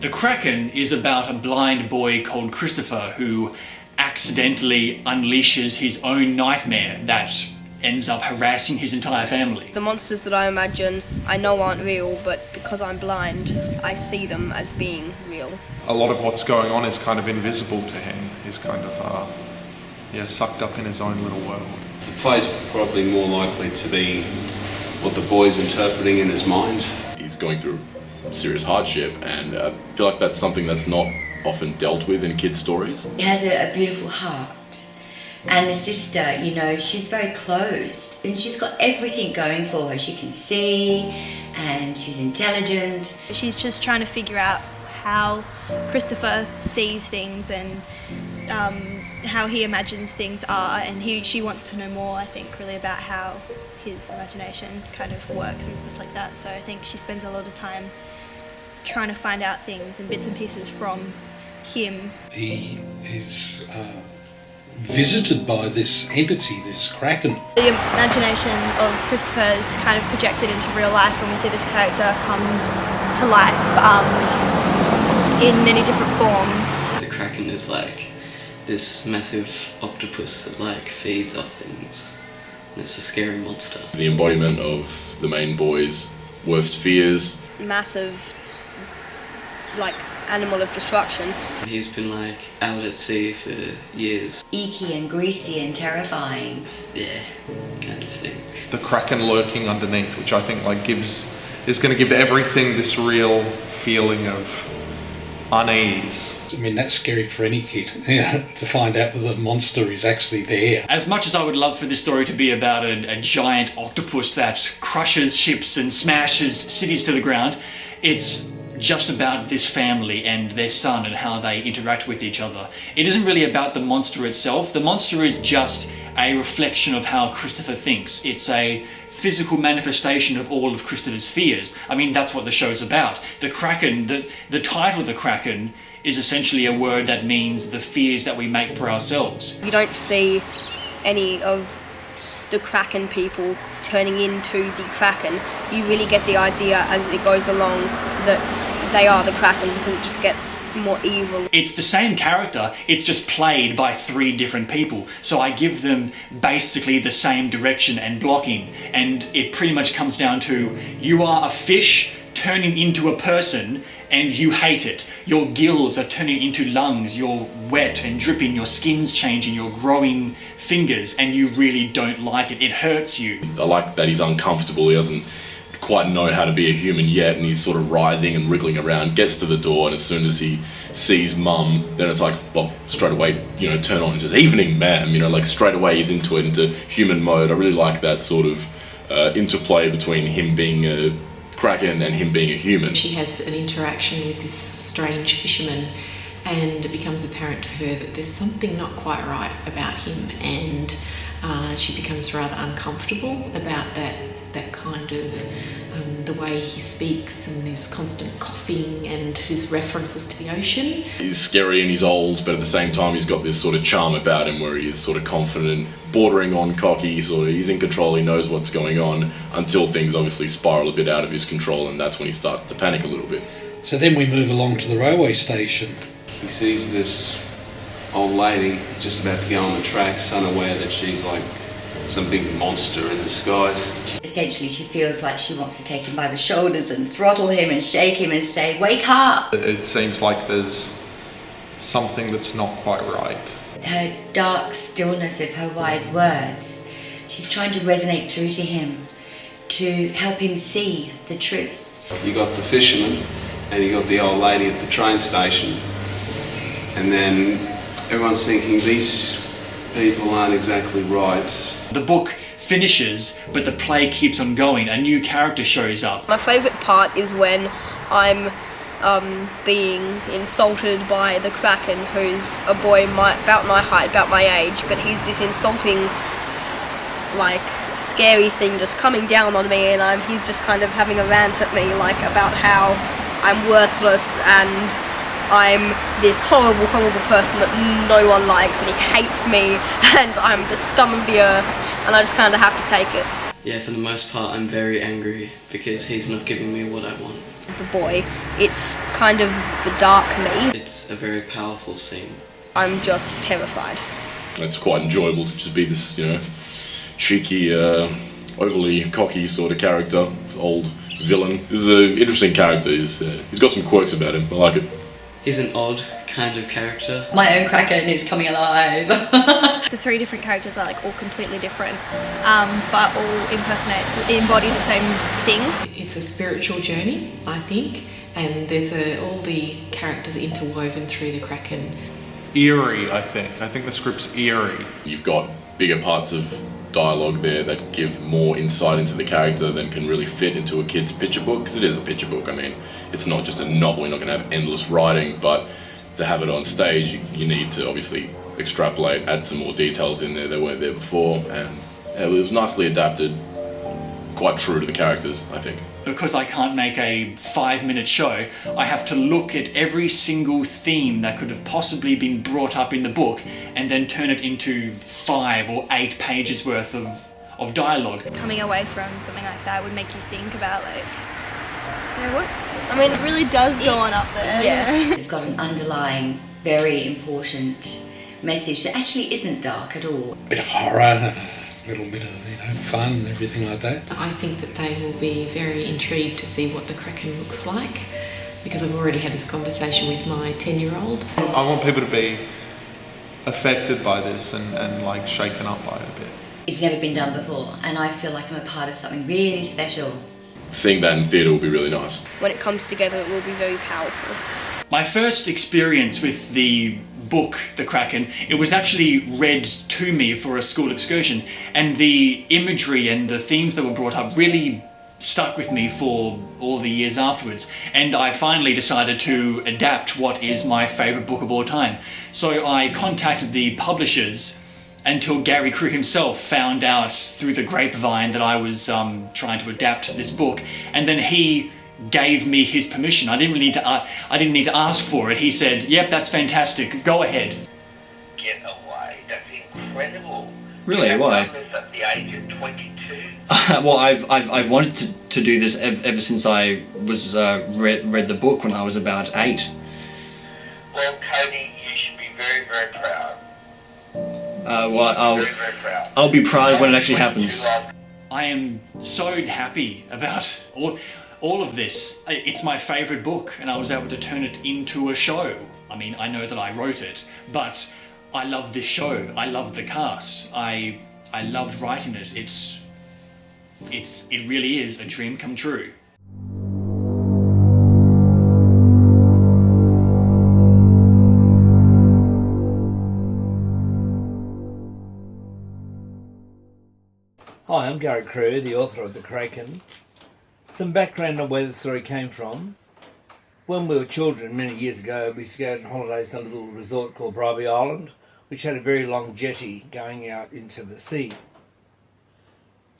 The Kraken is about a blind boy called Christopher who accidentally unleashes his own nightmare that ends up harassing his entire family. The monsters that I imagine I know aren't real, but because I'm blind, I see them as being real. A lot of what's going on is kind of invisible to him. He's kind of sucked up in his own little world. The play's probably more likely to be what the boy's interpreting in his mind. He's going through serious hardship, and I feel like that's something that's not often dealt with in kids' stories. He has a beautiful heart, and the sister, you know, she's very closed, and she's got everything going for her. She can see, and she's intelligent. She's just trying to figure out how Christopher sees things and how he imagines things are, and she wants to know more, I think, really about how his imagination kind of works and stuff like that. So I think she spends a lot of time trying to find out things and bits and pieces from him. He is visited by this entity, this Kraken. The imagination of Christopher is kind of projected into real life when we see this character come to life in many different forms. The Kraken is like this massive octopus that like feeds off things. And it's a scary monster. The embodiment of the main boy's worst fears. Massive, like, animal of destruction. He's been like out at sea for years. Icky and greasy and terrifying. Yeah, kind of thing. The Kraken lurking underneath, which I think is going to give everything this real feeling of unease. I mean, that's scary for any kid, to find out that the monster is actually there. As much as I would love for this story to be about a giant octopus that crushes ships and smashes cities to the ground, it's just about this family and their son and how they interact with each other. It isn't really about the monster itself. The monster is just a reflection of how Christopher thinks. It's a physical manifestation of all of Christopher's fears. I mean, that's what the show's about. The Kraken, the title of the Kraken is essentially a word that means the fears that we make for ourselves. You don't see any of the Kraken people turning into the Kraken. You really get the idea as it goes along that they are the Kraken because it just gets more evil. It's the same character, it's just played by 3 different people. So I give them basically the same direction and blocking, and it pretty much comes down to you are a fish turning into a person and you hate it. Your gills are turning into lungs, you're wet and dripping, your skin's changing, you're growing fingers, and you really don't like it. It hurts you. I like that he's uncomfortable, he doesn't quite know how to be a human yet, and he's sort of writhing and wriggling around, gets to the door, and as soon as he sees Mum, then it's like, well, straight away, you know, turn on and just, evening ma'am, you know, like straight away he's into it, into human mode. I really like that sort of interplay between him being a Kraken and him being a human. She has an interaction with this strange fisherman, and it becomes apparent to her that there's something not quite right about him, and she becomes rather uncomfortable about that kind of the way he speaks and his constant coughing and his references to the ocean. He's scary and he's old, but at the same time he's got this sort of charm about him where he is sort of confident, bordering on cocky, sort of he's in control, he knows what's going on, until things obviously spiral a bit out of his control, and that's when he starts to panic a little bit. So then we move along to the railway station. He sees this old lady just about to go on the tracks, unaware that she's like some big monster in disguise. Essentially, she feels like she wants to take him by the shoulders and throttle him and shake him and say, "Wake up!" It seems like there's something that's not quite right. Her dark stillness of her wise words, she's trying to resonate through to him, to help him see the truth. You got the fisherman, and you got the old lady at the train station, and then everyone's thinking these people aren't exactly right. The book finishes, but the play keeps on going. A new character shows up. My favourite part is when I'm being insulted by the Kraken, who's a boy about my height, about my age, but he's this insulting, like, scary thing just coming down on me, and he's just kind of having a rant at me, like, about how I'm worthless and I'm this horrible, horrible person that no one likes, and he hates me, and I'm the scum of the earth, and I just kind of have to take it. Yeah, for the most part I'm very angry because he's not giving me what I want. the boy. It's kind of the dark me. It's a very powerful scene. I'm just terrified. It's quite enjoyable to just be this, cheeky, overly cocky sort of character, this old villain. This is an interesting character. He's got some quirks about him. I like it. He's an odd kind of character. My own Kraken is coming alive. The three different characters are like all completely different, but all embody the same thing. It's a spiritual journey, I think, and there's all the characters interwoven through the Kraken. Eerie, I think. I think the script's eerie. You've got bigger parts of dialogue there that give more insight into the character than can really fit into a kid's picture book, because it is a picture book. I mean, it's not just a novel. You're not going to have endless writing, but to have it on stage, you need to obviously extrapolate, add some more details in there that weren't there before, and it was nicely adapted, quite true to the characters, I think. Because I can't make a 5-minute show, I have to look at every single theme that could have possibly been brought up in the book and then turn it into 5 or 8 pages worth of dialogue. Coming away from something like that would make you think about like, what? I mean, It really does go on up there. Yeah. It's got an underlying, very important message that actually isn't dark at all. Bit of horror, a little bit of fun and everything like that. I think that they will be very intrigued to see what the Kraken looks like, because I've already had this conversation with my 10-year-old. I want people to be affected by this and like shaken up by it a bit. It's never been done before, and I feel like I'm a part of something really special. Seeing that in theatre will be really nice. When it comes together, it will be very powerful. My first experience with the book, The Kraken, it was actually read to me for a school excursion, and the imagery and the themes that were brought up really stuck with me for all the years afterwards, and I finally decided to adapt what is my favourite book of all time. So I contacted the publishers until Gary Crew himself found out through the grapevine that I was trying to adapt this book, and then he gave me his permission. I didn't need to ask for it. He said, "Yep, that's fantastic. Go ahead." Get away! That's incredible. Really? You Why? have done this at the age of 22. Well, I've wanted to do this ever since I was read the book when I was about 8. Well, Cody, you should be very, very proud. Well, Very, very proud. I'll be proud when it actually happens. I am so happy about all of this. It's my favourite book, and I was able to turn it into a show. I mean, I know that I wrote it, but I love this show. I love the cast. I loved writing it. It really is a dream come true. Hi, I'm Gary Crew, the author of The Kraken. Some background on where the story came from. When we were children, many years ago, we used to go on holidays to a little resort called Bribie Island, which had a very long jetty going out into the sea.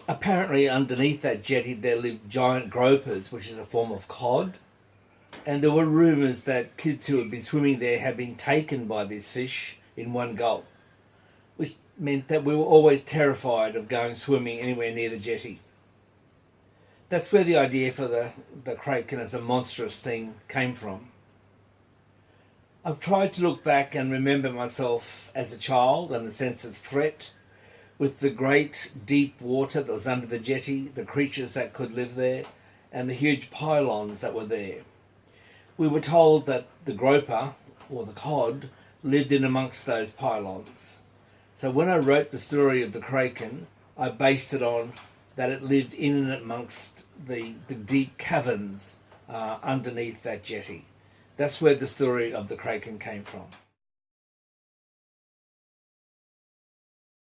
Apparently underneath that jetty there lived giant gropers, which is a form of cod, and there were rumours that kids who had been swimming there had been taken by these fish in one gulp, which meant that we were always terrified of going swimming anywhere near the jetty. That's where the idea for the Kraken as a monstrous thing came from. I've tried to look back and remember myself as a child and the sense of threat, with the great deep water that was under the jetty, the creatures that could live there, and the huge pylons that were there. We were told that the groper, or the cod, lived in amongst those pylons. So when I wrote the story of the Kraken, I based it on that it lived in and amongst the deep caverns underneath that jetty. That's where the story of the Kraken came from.